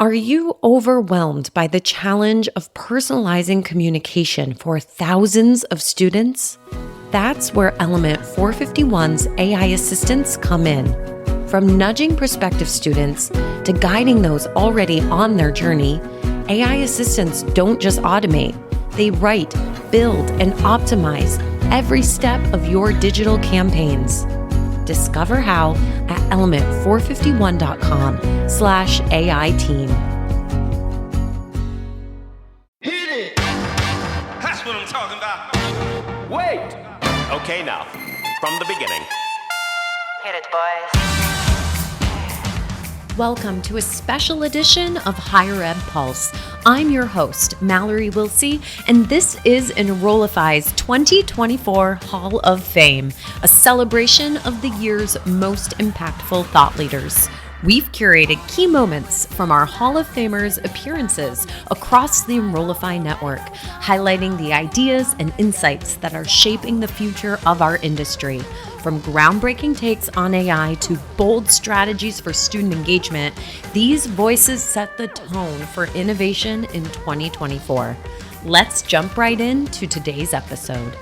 Are you overwhelmed by the challenge of personalizing communication for thousands of students? That's where Element 451's AI assistants come in. From nudging prospective students to guiding those already on their journey, AI assistants don't just automate, they write, build, and optimize every step of your digital campaigns. Discover how at element451.com/AI team. Hit it! That's what I'm talking about. Wait! Okay, now, from the beginning. Hit it, boys. Welcome to a special edition of Higher Ed Pulse. I'm your host, Mallory Wilsey, and this is Enrollify's 2024 Hall of Fame, a celebration of the year's most impactful thought leaders. We've curated key moments from our Hall of Famers' appearances across the Enrollify network, highlighting the ideas and insights that are shaping the future of our industry. From groundbreaking takes on AI to bold strategies for student engagement, these voices set the tone for innovation in 2024. Let's jump right into today's episode.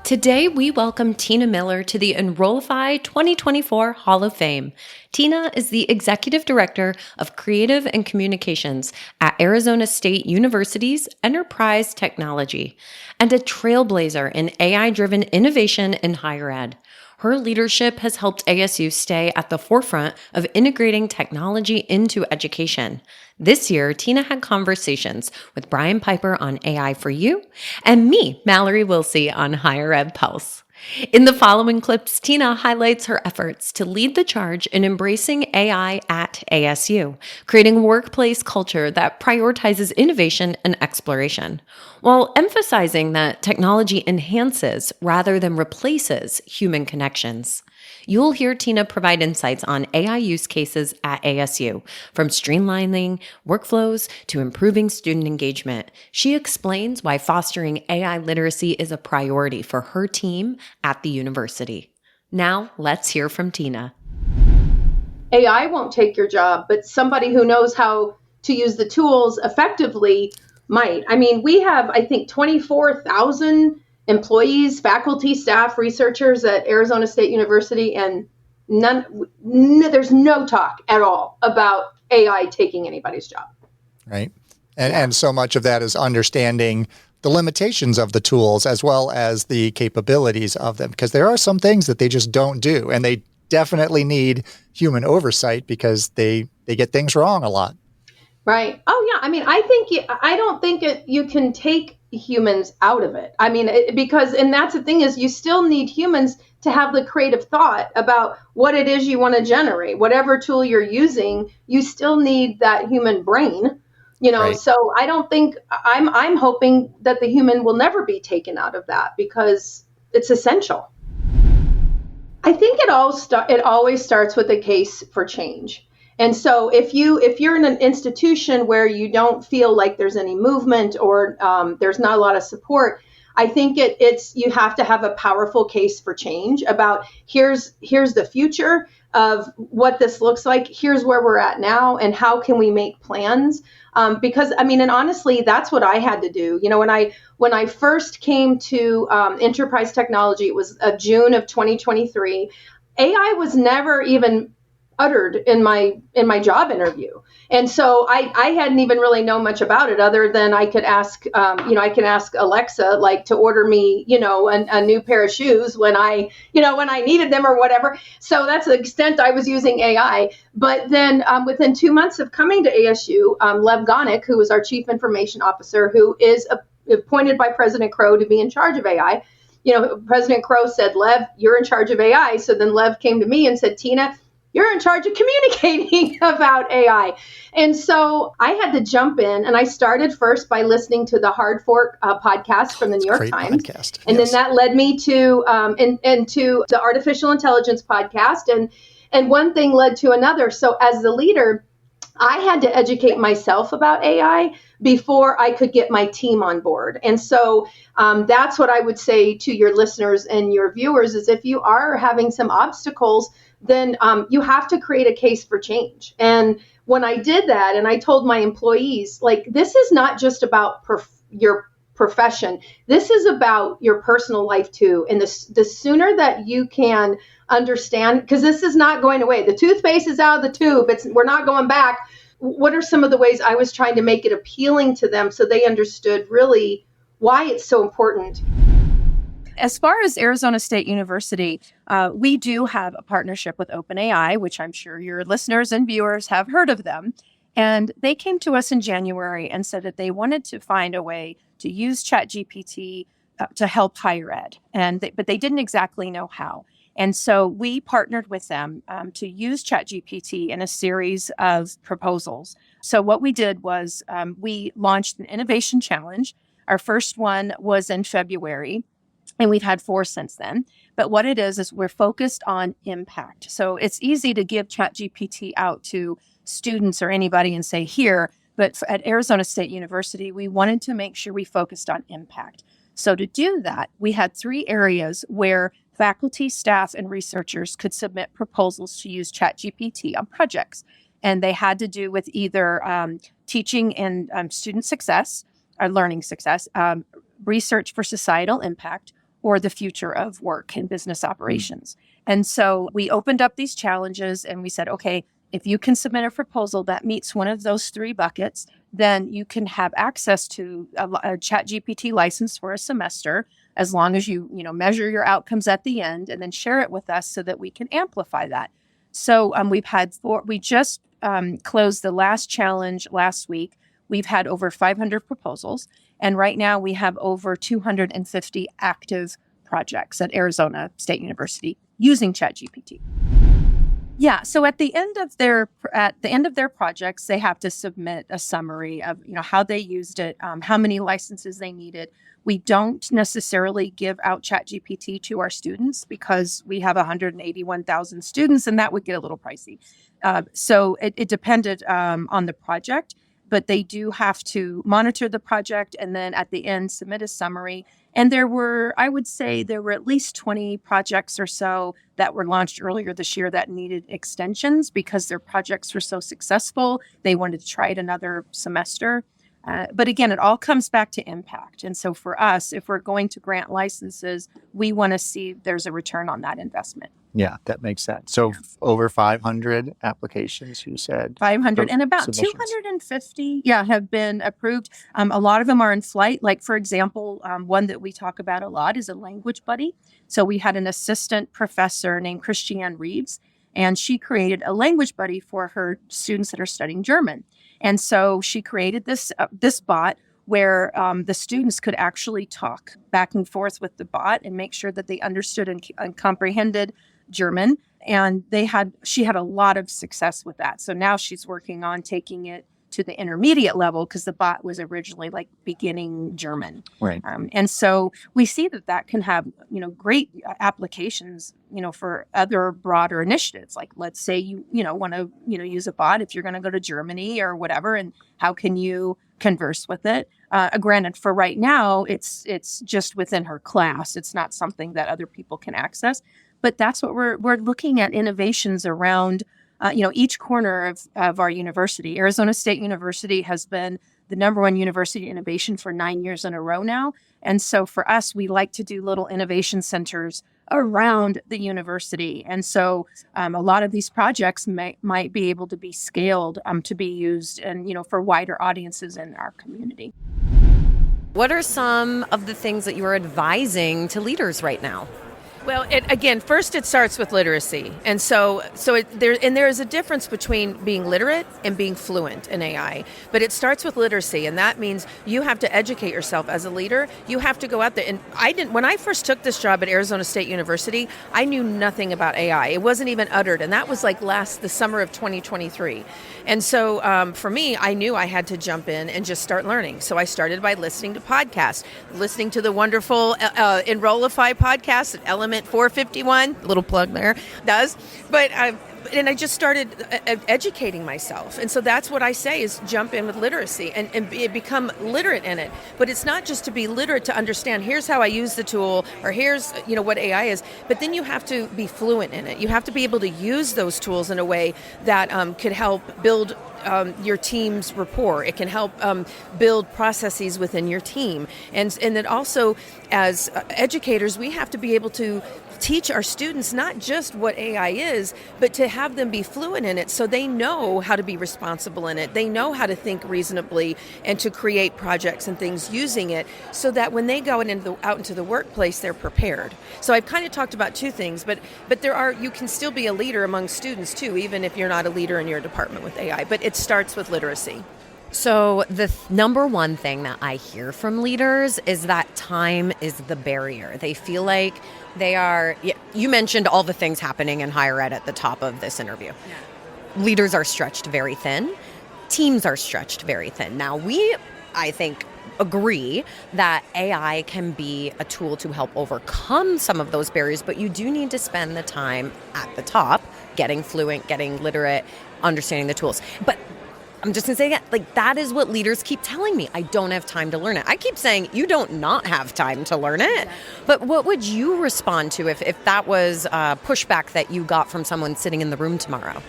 Today, we welcome Tina Miller to the Enrollify 2024 Hall of Fame. Tina is the Executive Director of Creative and Communications at Arizona State University's Enterprise Technology and a trailblazer in AI-driven innovation in higher ed. Her leadership has helped ASU stay at the forefront of integrating technology into education. This year, Tina had conversations with Brian Piper on AI for You and me, Mallory Wilsey, on Higher Ed Pulse. In the following clips, Tina highlights her efforts to lead the charge in embracing AI at ASU, creating a workplace culture that prioritizes innovation and exploration, while emphasizing that technology enhances rather than replaces human connections. You'll hear Tina provide insights on AI use cases at ASU, from streamlining workflows to improving student engagement. She explains why fostering AI literacy is a priority for her team at the university. Now, let's hear from Tina. AI won't take your job, but somebody who knows how to use the tools effectively might. I mean, we have, I think, 24,000 employees, faculty, staff, researchers at Arizona State University, and there's no talk at all about AI taking anybody's job. Right. And so much of that is understanding the limitations of the tools as well as the capabilities of them, because there are some things that they just don't do, and they definitely need human oversight because they get things wrong a lot. Right. Oh, yeah. I mean, I don't think you can take humans out of it. I mean, and that's the thing is you still need humans to have the creative thought about what it is you want to generate. Whatever tool you're using, you still need that human brain, Right. So I don't think I'm hoping that the human will never be taken out of that because it's essential. I think it always starts with a case for change. And so if you're in an institution where you don't feel like there's any movement or there's not a lot of support, I think you have to have a powerful case for change about here's the future of what this looks like. Here's where we're at now, and how can we make plans? Because I mean, and honestly, that's what I had to do. When I first came to Enterprise Technology, it was June of 2023. AI was never even uttered in my job interview. And so I hadn't even really known much about it other than I could ask, I can ask Alexa, like, to order me, a new pair of shoes when I needed them or whatever. So that's the extent I was using AI. But then within 2 months of coming to ASU, Lev Gonick, who was our chief information officer, who is appointed by President Crow to be in charge of AI, President Crow said, Lev, you're in charge of AI. So then Lev came to me and said, Tina, you're in charge of communicating about AI. And so I had to jump in, and I started first by listening to the Hard Fork podcast from the New York Times. Podcast. And then that led me to into the artificial intelligence podcast. And one thing led to another. So as the leader, I had to educate myself about AI before I could get my team on board. And so that's what I would say to your listeners and your viewers is if you are having some obstacles then you have to create a case for change. And when I did that, and I told my employees, like, this is not just about your profession. This is about your personal life too. And the sooner that you can understand, because this is not going away. The toothpaste is out of the tube. We're not going back. What are some of the ways I was trying to make it appealing to them so they understood really why it's so important? As far as Arizona State University, we do have a partnership with OpenAI, which I'm sure your listeners and viewers have heard of them. And they came to us in January and said that they wanted to find a way to use ChatGPT to help higher ed, but they didn't exactly know how. And so we partnered with them to use ChatGPT in a series of proposals. So what we did was we launched an innovation challenge. Our first one was in February, and we've had 4 since then. But what it is we're focused on impact. So it's easy to give ChatGPT out to students or anybody and say, here, but at Arizona State University, we wanted to make sure we focused on impact. So to do that, we had 3 areas where faculty, staff, and researchers could submit proposals to use ChatGPT on projects. And they had to do with either teaching and student success, or learning success, research for societal impact, or the future of work and business operations. And so we opened up these challenges and we said, okay, if you can submit a proposal that meets one of those 3 buckets, then you can have access to a ChatGPT license for a semester, as long as you measure your outcomes at the end and then share it with us so that we can amplify that. So we've had 4. We just closed the last challenge last week. We've had over 500 proposals, and right now we have over 250 active projects at Arizona State University using ChatGPT. Yeah, so at the end of their projects, they have to submit a summary of how they used it, how many licenses they needed. We don't necessarily give out ChatGPT to our students because we have 181,000 students, and that would get a little pricey. So it depended on the project, but they do have to monitor the project and then at the end submit a summary. And I would say there were at least 20 projects or so that were launched earlier this year that needed extensions because their projects were so successful. They wanted to try it another semester. But again, it all comes back to impact. And so for us, if we're going to grant licenses, we want to see there's a return on that investment. Yeah, that makes sense. So over 500 applications, you said? 500 and about submissions. 250, have been approved. A lot of them are in flight. Like, for example, one that we talk about a lot is a language buddy. So we had an assistant professor named Christiane Reeves, and she created a language buddy for her students that are studying German. And so she created this bot where the students could actually talk back and forth with the bot and make sure that they understood and comprehended German. And she had a lot of success with that. So now she's working on taking it to the intermediate level because the bot was originally like beginning German. Right. And so we see that can have, great applications, for other broader initiatives. Like, let's say you want to, use a bot if you're going to go to Germany or whatever, and how can you converse with it? Granted, for right now, it's just within her class. It's not something that other people can access. But that's what we're looking at, innovations around, each corner of our university. Arizona State University has been the #1 university innovation for 9 years in a row now. And so for us, we like to do little innovation centers around the university. And so a lot of these projects might be able to be scaled to be used and, for wider audiences in our community. What are some of the things that you're advising to leaders right now? Well, first it starts with literacy. And so there is a difference between being literate and being fluent in AI. But it starts with literacy, and that means you have to educate yourself as a leader. You have to go out there. And when I first took this job at Arizona State University, I knew nothing about AI. It wasn't even uttered, and that was like the summer of 2023. And so for me, I knew I had to jump in and just start learning. So I started by listening to podcasts, listening to the wonderful Enrollify podcast at Element 451, little plug there, does. But and I just started educating myself. And so that's what I say is jump in with literacy and become literate in it. But it's not just to be literate to understand, here's how I use the tool, or here's, what AI is, but then you have to be fluent in it. You have to be able to use those tools in a way that could help build your team's rapport. It can help build processes within your team. And then also, as educators, we have to be able to teach our students not just what AI is, but to have them be fluent in it so they know how to be responsible in it. They know how to think reasonably and to create projects and things using it so that when they go out into the workplace, they're prepared. So I've kind of talked about two things, but you can still be a leader among students too, even if you're not a leader in your department with AI, but it starts with literacy. So the number one thing that I hear from leaders is that time is the barrier. They feel like they are, you mentioned all the things happening in higher ed at the top of this interview. Yeah. Leaders are stretched very thin. Teams are stretched very thin. Now I think, agree that AI can be a tool to help overcome some of those barriers, but you do need to spend the time at the top, getting fluent, getting literate, understanding the tools. But I'm just going to say again, that is what leaders keep telling me. I don't have time to learn it. I keep saying, you don't not have time to learn it. But what would you respond to if that was pushback that you got from someone sitting in the room tomorrow?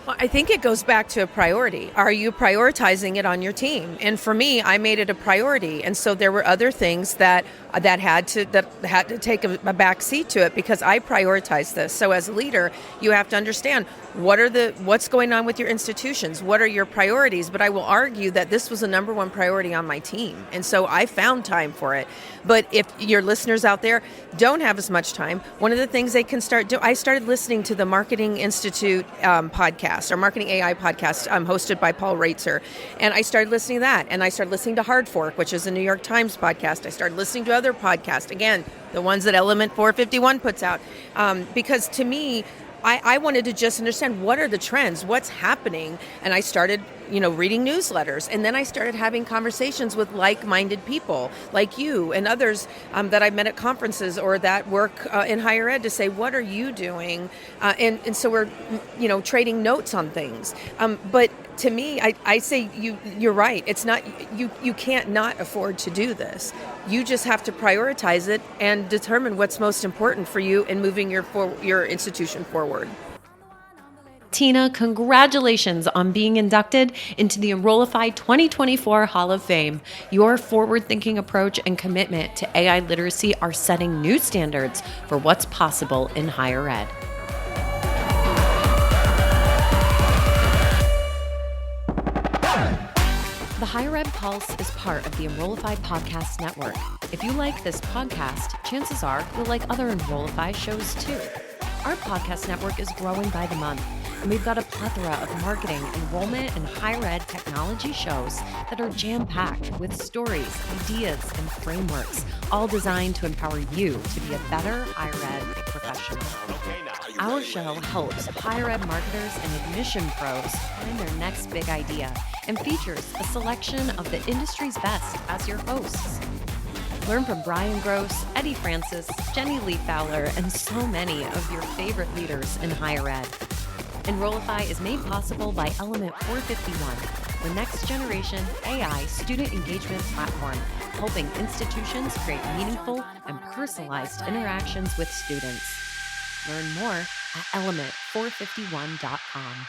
Well, I think it goes back to a priority. Are you prioritizing it on your team? And for me, I made it a priority. And so there were other things that had to take a back seat to it because I prioritized this. So as a leader, you have to understand what's going on with your institutions, what are your priorities, but I will argue that this was the number one priority on my team. And so I found time for it. But if your listeners out there don't have as much time, one of the things they can start doing, I started listening to the Marketing Institute podcast, or Marketing AI podcast, hosted by Paul Reitzer. And I started listening to that. And I started listening to Hard Fork, which is a New York Times podcast. I started listening to other podcasts, again, the ones that Element 451 puts out. Because to me, I wanted to just understand what are the trends, what's happening. And I started, reading newsletters. And then I started having conversations with like-minded people like you and others that I've met at conferences or that work in higher ed to say, what are you doing? And so we're, trading notes on things. But to me, I say you're right. It's not, you can't not afford to do this. You just have to prioritize it and determine what's most important for you in moving your institution forward. Tina, congratulations on being inducted into the Enrollify 2024 Hall of Fame. Your forward-thinking approach and commitment to AI literacy are setting new standards for what's possible in higher ed. The Higher Ed Pulse is part of the Enrollify Podcast Network. If you like this podcast, chances are you'll like other Enrollify shows too. Our podcast network is growing by the month, and we've got a plethora of marketing, enrollment, and higher ed technology shows that are jam-packed with stories, ideas, and frameworks, all designed to empower you to be a better higher ed professional. Our show helps higher ed marketers and admission pros find their next big idea and features a selection of the industry's best as your hosts. Learn from Brian Gross, Eddie Francis, Jenny Lee Fowler, and so many of your favorite leaders in higher ed. Enrollify is made possible by Element 451, the next generation AI student engagement platform, helping institutions create meaningful and personalized interactions with students. Learn more at element451.com.